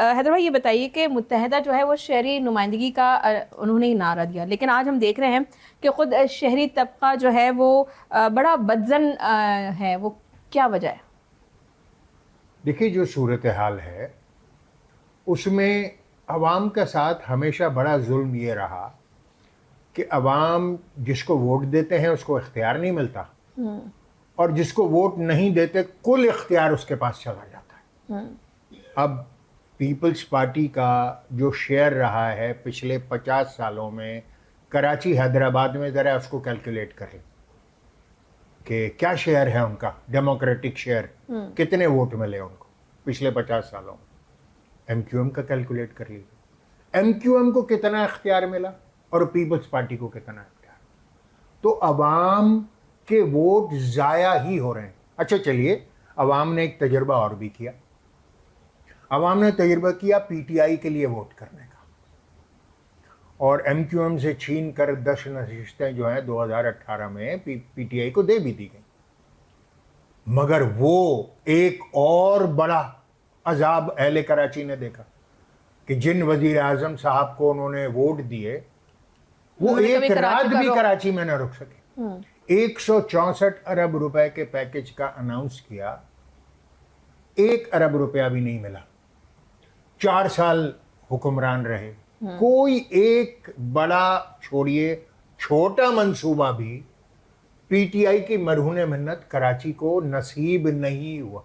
حیدر بھائی یہ بتائیے کہ متحدہ جو ہے وہ شہری نمائندگی کا انہوں نے نعرہ دیا، لیکن آج ہم دیکھ رہے ہیں کہ خود شہری طبقہ جو ہے وہ بڑا بدظن ہے، وہ کیا وجہ ہے؟ دیکھیے جو صورتحال ہے اس میں عوام کا ساتھ ہمیشہ بڑا ظلم یہ رہا کہ عوام جس کو ووٹ دیتے ہیں اس کو اختیار نہیں ملتا، اور جس کو ووٹ نہیں دیتے کل اختیار اس کے پاس چلا جاتا ہے۔ اب پیپلز پارٹی کا جو شیئر رہا ہے پچھلے 50 سالوں میں کراچی حیدرآباد میں، ذرا اس کو کیلکولیٹ کریں کہ کیا شیئر ہے ان کا، ڈیموکریٹک شیئر کتنے ووٹ ملے ان کو پچھلے 50 سالوں میں۔ ایم کیو ایم کا کیلکولیٹ کر لیجیے، ایم کیو ایم کو کتنا اختیار ملا اور پیپلز پارٹی کو کتنا اختیار۔ تو عوام کے ووٹ ضائع ہی ہو رہے ہیں۔ اچھا چلیے، عوام نے ایک تجربہ اور بھی کیا، عوام نے تجربہ کیا پی ٹی آئی کے لیے ووٹ کرنے کا، اور ایم کیو ایم سے چھین کر 10 نشستیں جو ہیں 2018 میں پی ٹی آئی کو دے بھی دی گئی۔ مگر وہ ایک اور بڑا عذاب اہل کراچی نے دیکھا کہ جن وزیر اعظم صاحب کو انہوں نے ووٹ دیے وہ ایک رات بھی کراچی میں نہ رک سکے۔ 164 ارب روپے کے پیکج کا اناؤنس کیا، 1 ارب روپیہ بھی نہیں ملا۔ 4 سال حکمران رہے، کوئی ایک بڑا چھوڑیے چھوٹا منصوبہ بھی پی ٹی آئی کی مرہون منت کراچی کو نصیب نہیں ہوا۔